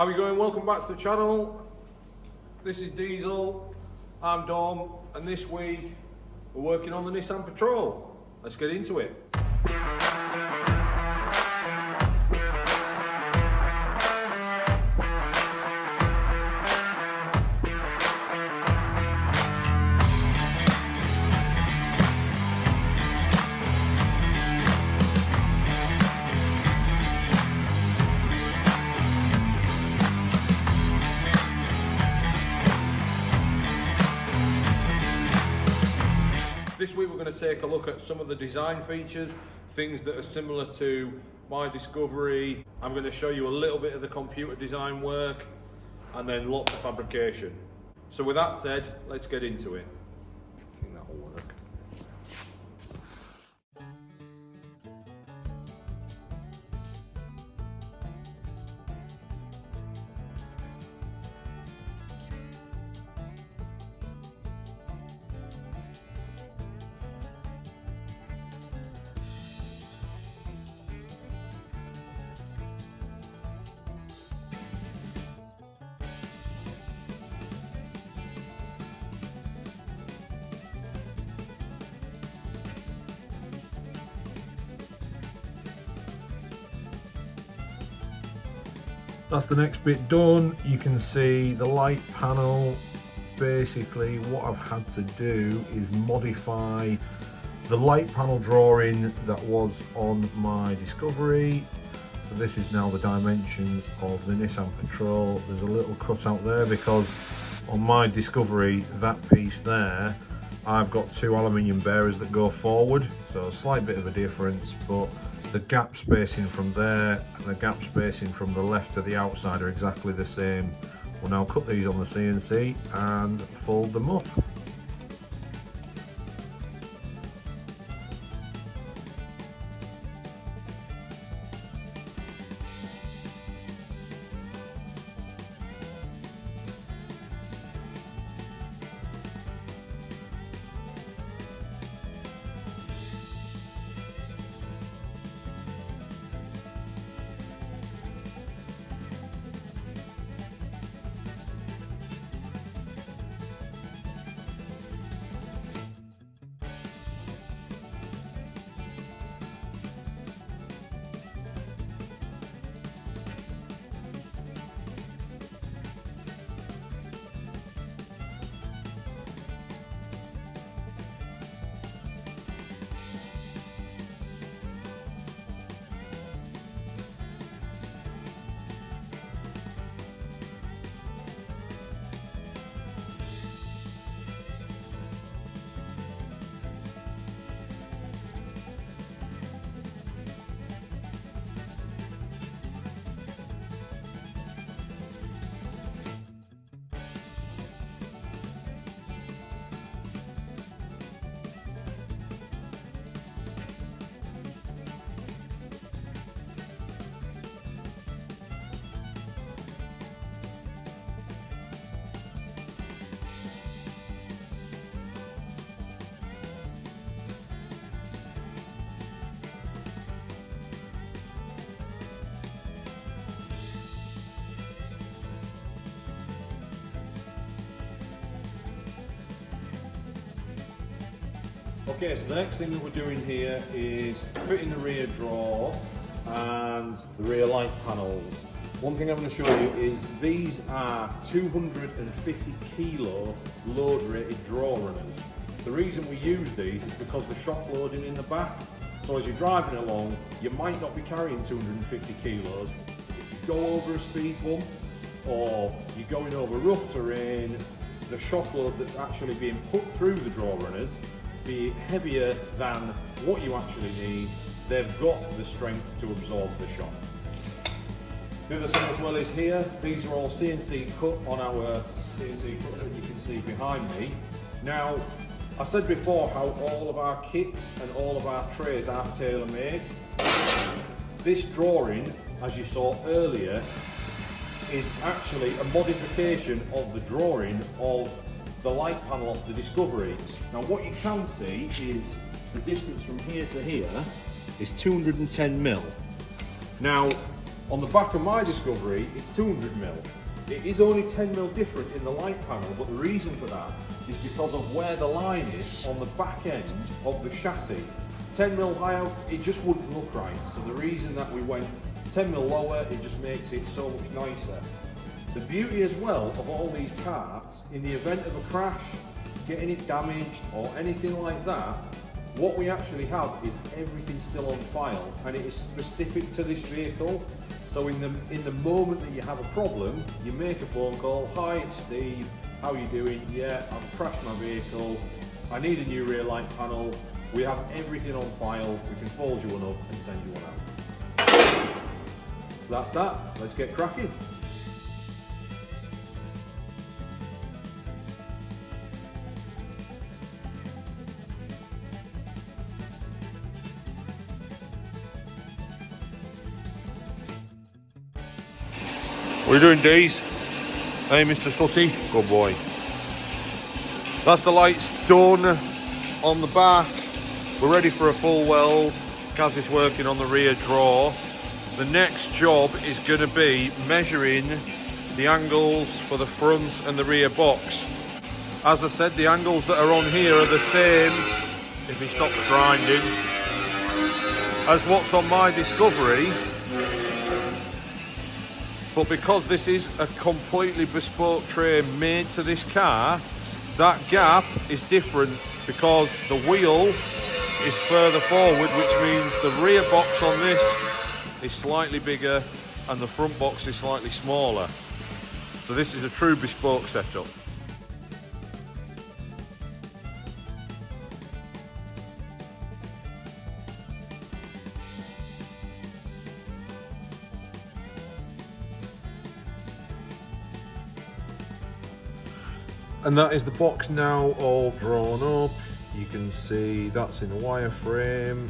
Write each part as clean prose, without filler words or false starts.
How are you going? Welcome back to the channel. This is Diesel, I'm Dom, and this week we're working on the Nissan Patrol. Let's get into it. This week we're going to take a look at some of the design features, things that are similar to my Discovery. I'm going to show you a little bit of the computer design work and then lots of fabrication. So with that said, let's get into it. I think that will work. That's the next bit done. You can see the light panel. Basically what I've had to do is modify the light panel drawing that was on my Discovery. So this is now the dimensions of the Nissan Patrol. There's a little cutout there because on my Discovery, that piece there, I've got two aluminium bearers that go forward. So a slight bit of a difference, but the gap spacing from there and the gap spacing from the left to the outside are exactly the same. We'll now cut these on the CNC and fold them up. Okay, so the next thing that we're doing here is fitting the rear drawer and the rear light panels. One thing I'm going to show you is these are 250 kilo load rated drawer runners. The reason we use these is because the shock loading in the back. So as you're driving along, you might not be carrying 250 kilos. If you go over a speed bump or you're going over rough terrain, the shock load that's actually being put through the drawer runners be heavier than what you actually need. They've got the strength to absorb the shock. The other thing as well is here, these are all CNC cut on our CNC cut that you can see behind me. Now, I said before how all of our kits and all of our trays are tailor-made. This drawing, as you saw earlier, is actually a modification of the drawing of the light panel off the Discovery. Now what you can see is the distance from here to here is 210 mil. Now On the back of my Discovery, it's 200mm. It is only 10mm different in the light panel, but the reason for that is because of where the line is on the back end of the chassis. 10mm higher, it just wouldn't look right. So the reason that we went 10mm lower, it just makes it so much nicer. The beauty as well of all these parts, in the event of a crash, getting it damaged or anything like that, what we actually have is everything still on file, and it is specific to this vehicle. So in the moment that you have a problem, you make a phone call. Hi, it's Steve. How are you doing? Yeah, I've crashed my vehicle. I need a new rear light panel. We have everything on file. We can fold you one up and send you one out. So that's that. Let's get cracking. What are you doing, Dees? Hey, Mr. Sutty. Good boy. That's the lights done on the back. We're ready for a full weld. Kaz is working on the rear drawer. The next job is going to be measuring the angles for the front and the rear box. As I said, the angles that are on here are the same, if he stops grinding, as what's on my Discovery. But because this is a completely bespoke tray made to this car, that gap is different because the wheel is further forward, which means the rear box on this is slightly bigger and the front box is slightly smaller. So this is a true bespoke setup. And that is the box now all drawn up. You can see that's in the wireframe,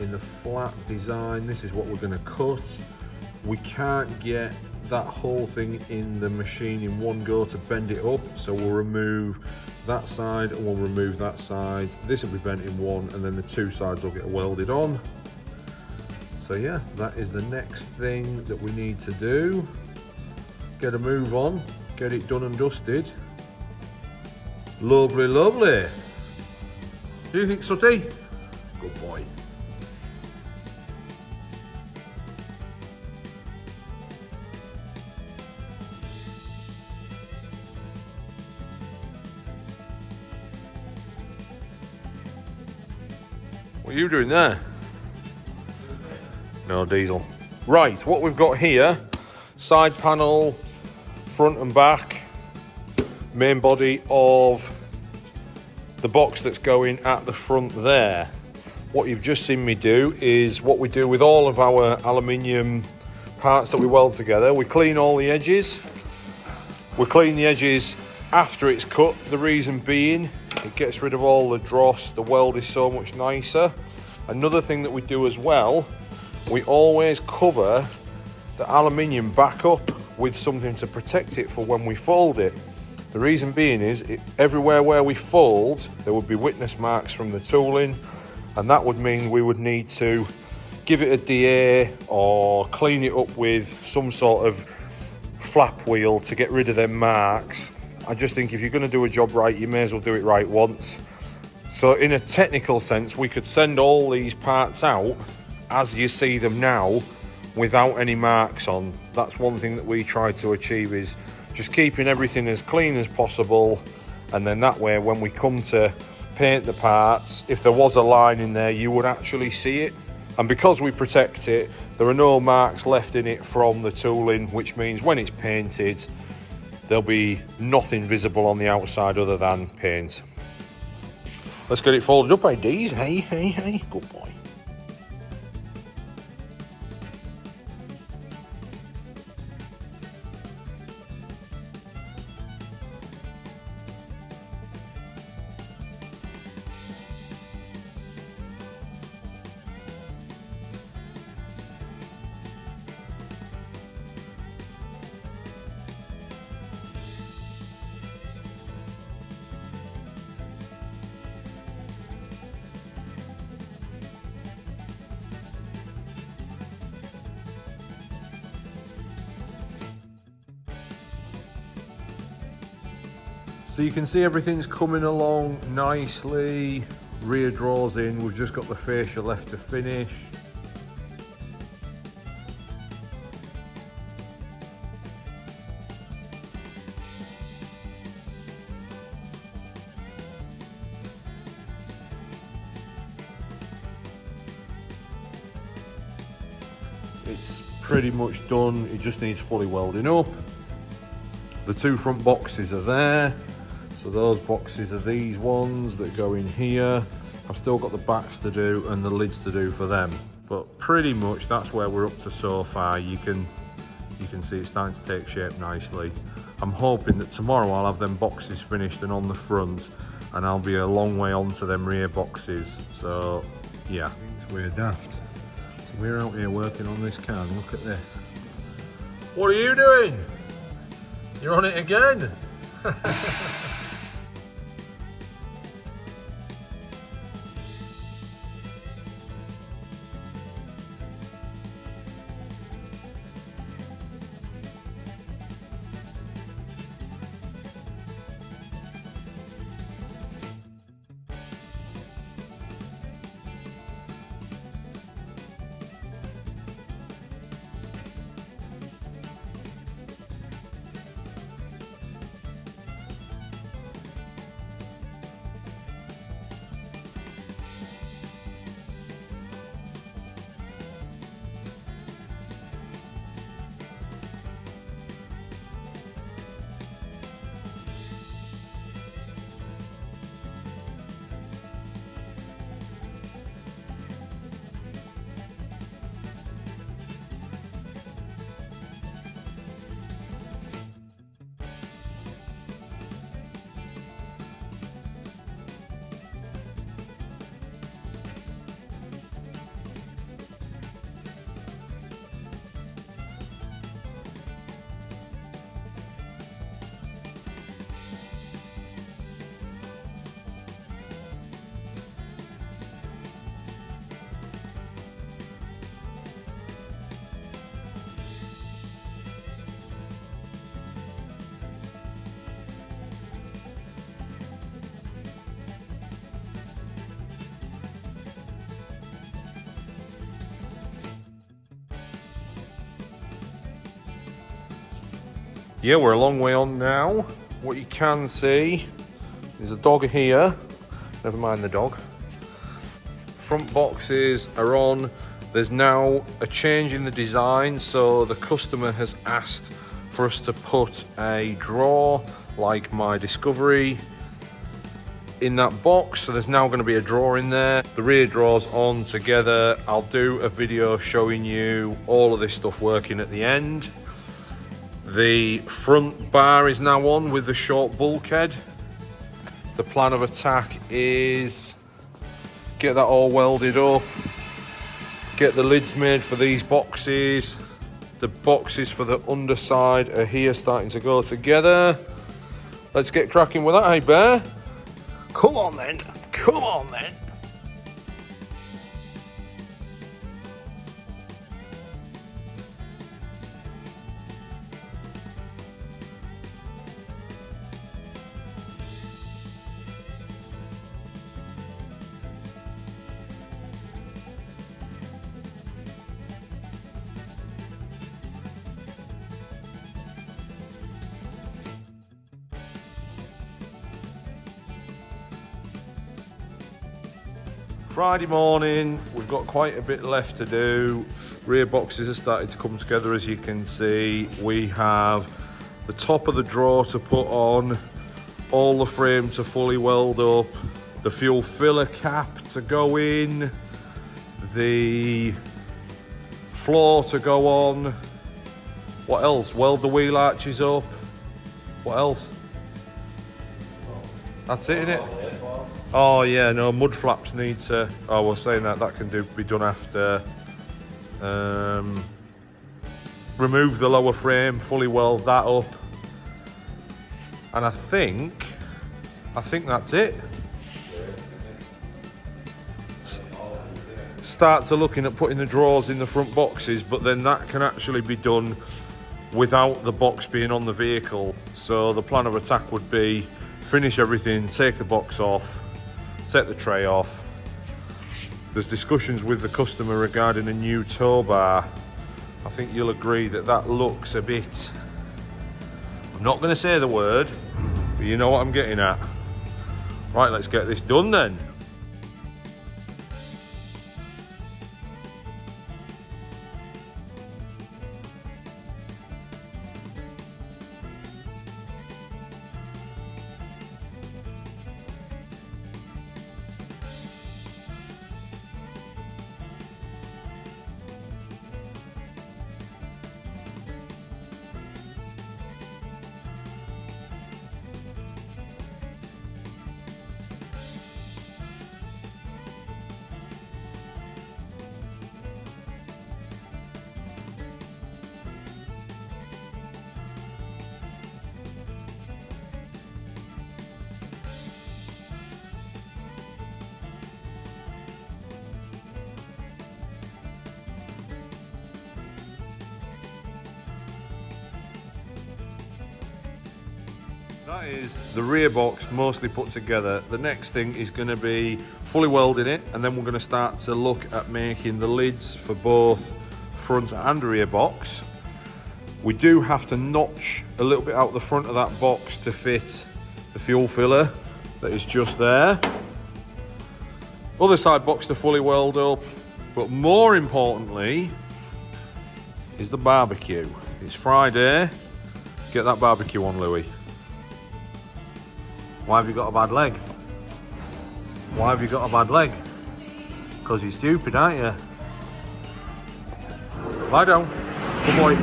in the flat design. This is what we're going to cut. We can't get that whole thing in the machine in one go to bend it up, so we'll remove that side and we'll remove that side. This will be bent in one, and then the two sides will get welded on. So yeah, that is the next thing that we need to do. Get a move on, get it done and dusted. Lovely, lovely. Do you think, Sutty? Good boy. What are you doing there? No diesel. Right, what we've got here, side panel, front and back, main body of the box that's going at the front there. What you've just seen me do is what we do with all of our aluminium parts that we weld together. We clean all the edges. We clean the edges after it's cut. The reason being, it gets rid of all the dross. The weld is so much nicer. Another thing that we do as well, we always cover the aluminium back up with something to protect it for when we fold it. The reason being is, everywhere where we fold, there would be witness marks from the tooling, and that would mean we would need to give it a DA or clean it up with some sort of flap wheel to get rid of them marks. I just think if you're going to do a job right, you may as well do it right once. So in a technical sense, we could send all these parts out as you see them now without any marks on. That's one thing that we try to achieve, is just keeping everything as clean as possible, and then that way when we come to paint the parts, if there was a line in there, you would actually see it. And because we protect it, there are no marks left in it from the tooling, which means when it's painted, there'll be nothing visible on the outside other than paint. Let's get it folded up, IDs. Hey, good boy. So you can see everything's coming along nicely. Rear drawers in, we've just got the fascia left to finish. It's pretty much done, it just needs fully welding up. The two front boxes are there. So those boxes are these ones that go in here. I've still got the backs to do and the lids to do for them. But pretty much that's where we're up to so far. You can see it's starting to take shape nicely. I'm hoping that tomorrow I'll have them boxes finished and on the front, and I'll be a long way onto them rear boxes. So yeah, we're daft. So we're out here working on this car and look at this. What are you doing? You're on it again? Yeah, we're a long way on now. What you can see is a dog here. Never mind the dog. Front boxes are on. There's now a change in the design, so the customer has asked for us to put a drawer like my Discovery in that box, so there's now going to be a drawer in there. The rear drawers on together. I'll do a video showing you all of this stuff working at the end. The front bar is now on with the short bulkhead. The plan of attack is get that all welded up, get the lids made for these boxes. The boxes for the underside are here starting to go together. Let's get cracking with that, hey Bear? Come on then, come on then. Friday morning, we've got quite a bit left to do. Rear boxes are starting to come together, as you can see. We have the top of the drawer to put on, all the frame to fully weld up, the fuel filler cap to go in, the floor to go on. What else? Weld the wheel arches up. What else? That's it, innit? Oh yeah, no, mud flaps need to, oh, we're saying that can be done after. Remove the lower frame, fully weld that up. And I think that's it. Start to looking at putting the drawers in the front boxes, but then that can actually be done without the box being on the vehicle. So the plan of attack would be finish everything, take the box off, take the tray off. There's discussions with the customer regarding a new tow bar. I think you'll agree that that looks a bit... I'm not going to say the word, but you know what I'm getting at. Right, let's get this done then. That is the rear box mostly put together. The next thing is going to be fully welding it, and then we're going to start to look at making the lids for both front and rear box. We do have to notch a little bit out the front of that box to fit the fuel filler that is just there. Other side box to fully weld up, but more importantly is the barbecue. It's Friday. Get that barbecue on, Louis. Why have you got a bad leg? Why have you got a bad leg? Because you're stupid, aren't you? Lie down. Good boy.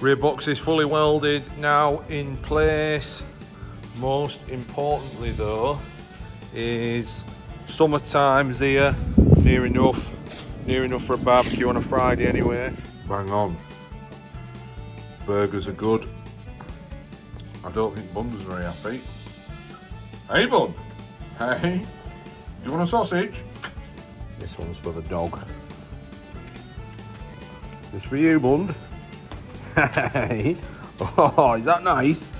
Rear box is fully welded, now in place. Most importantly though, is summertime's here, near enough for a barbecue on a Friday anyway. Bang on. Burgers are good. I don't think Bun's very happy. Hey Bun! Hey! Do you want a sausage? This one's for the dog. It's for you, Bun. Hey! Oh, is that nice?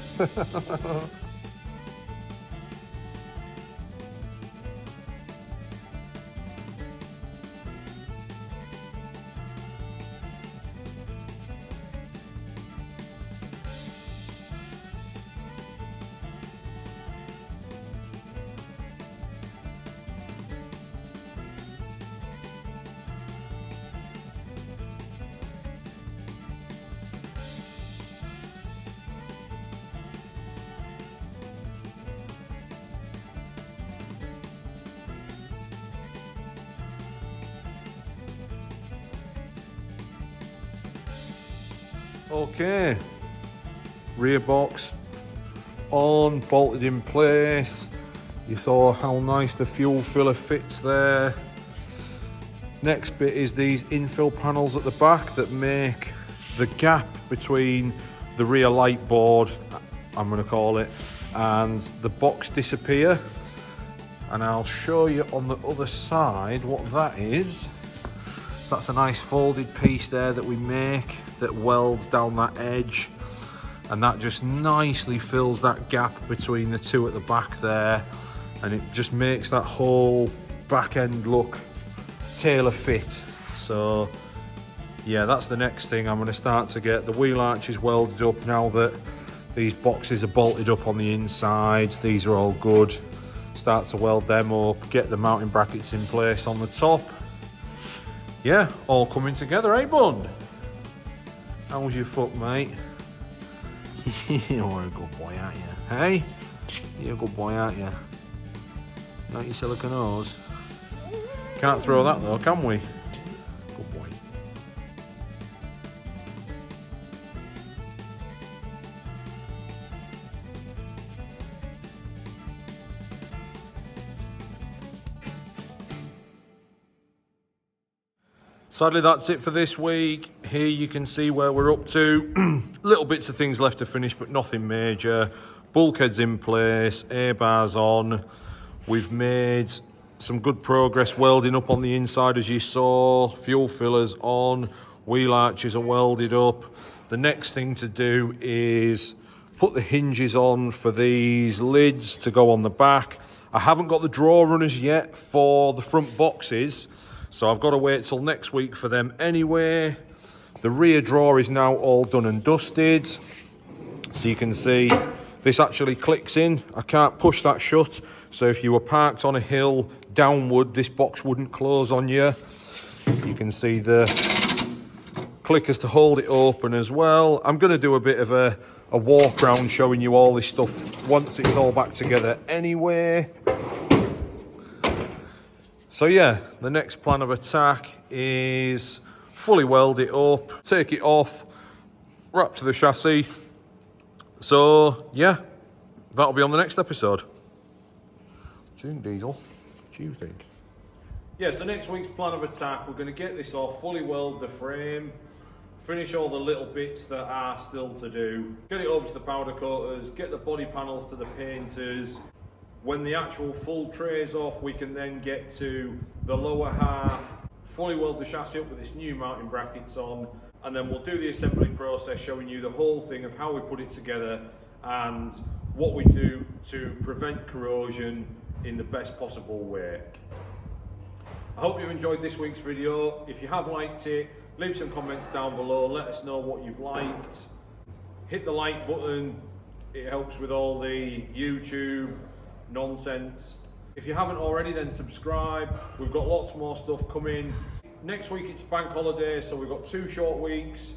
Okay, rear box on, bolted in place. You saw how nice the fuel filler fits there. Next bit is these infill panels at the back that make the gap between the rear light board, I'm going to call it, and the box disappear. And I'll show you on the other side what that is. So that's a nice folded piece there that we make that welds down that edge, and that just nicely fills that gap between the two at the back there, and it just makes that whole back end look tailor fit. So yeah, that's the next thing. I'm going to start to get the wheel arches welded up now that these boxes are bolted up on the inside. These are all good. Start to weld them up, get the mounting brackets in place on the top. Yeah, all coming together, eh, Bun? How was your foot, mate? You're a good boy, aren't you? Hey? You're a good boy, aren't you? Not your silicone nose. Can't throw that though, can we? Good boy. Sadly, that's it for this week. Here you can see where we're up to. Little bits of things left to finish, but nothing major. Bulkheads in place, A-bars on. We've made some good progress welding up on the inside, as you saw. Fuel fillers on, wheel arches are welded up. The next thing to do is put the hinges on for these lids to go on the back. I haven't got the drawer runners yet for the front boxes, so I've got to wait till next week for them anyway. The rear drawer is now all done and dusted. So you can see this actually clicks in. I can't push that shut, so if you were parked on a hill downward, this box wouldn't close on you. You can see the clickers to hold it open as well. I'm going to do a bit of a walk around showing you all this stuff once it's all back together anyway. So yeah, the next plan of attack is fully weld it up, take it off, wrap to the chassis. So yeah, that'll be on the next episode. What do you think, Diesel? What do you think? Yeah, so next week's plan of attack, we're going to get this off, fully weld the frame, finish all the little bits that are still to do, get it over to the powder coaters, get the body panels to the painters. When the actual full tray's off, we can then get to the lower half, fully weld the chassis up with its new mounting brackets on, and then we'll do the assembly process showing you the whole thing of how we put it together and what we do to prevent corrosion in the best possible way. I hope you enjoyed this week's video. If you have liked it, leave some comments down below, let us know what you've liked. Hit the like button, it helps with all the YouTube nonsense. If you haven't already, then subscribe. We've got lots more stuff coming. Next week it's bank holiday, so we've got 2 short weeks.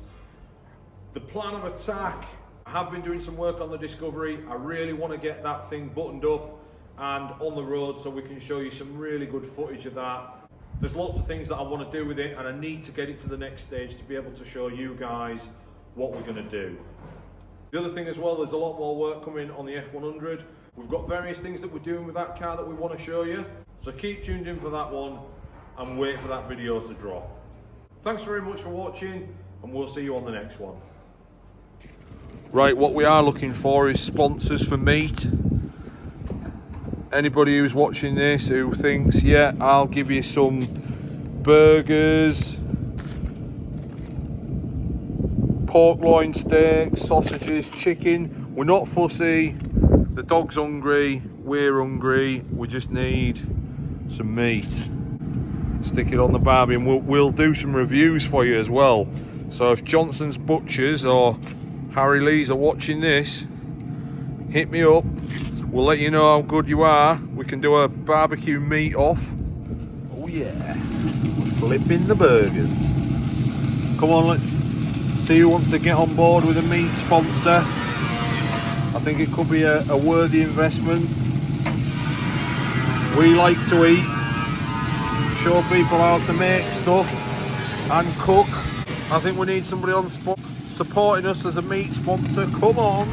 The plan of attack, I have been doing some work on the Discovery. I really want to get that thing buttoned up and on the road so we can show you some really good footage of that. There's lots of things that I want to do with it, and I need to get it to the next stage to be able to show you guys what we're going to do. The other thing as well, there's a lot more work coming on the F100. We've got various things that we're doing with that car that we want to show you. So keep tuned in for that one and wait for that video to drop. Thanks very much for watching, and we'll see you on the next one. Right, what we are looking for is sponsors for meat. Anybody who's watching this who thinks, yeah, I'll give you some burgers, pork loin steaks, sausages, chicken. We're not fussy. The dog's hungry, we're hungry. We just need some meat. Stick it on the barbie, and we'll do some reviews for you as well. So if Johnson's Butchers or Harry Lee's are watching this, hit me up. We'll let you know how good you are. We can do a barbecue meat off. Oh yeah, we're flipping the burgers. Come on, let's see who wants to get on board with a meat sponsor. I think it could be a worthy investment. We like to eat, show people how to make stuff and cook. I think we need somebody on spot supporting us as a meat sponsor. Come on.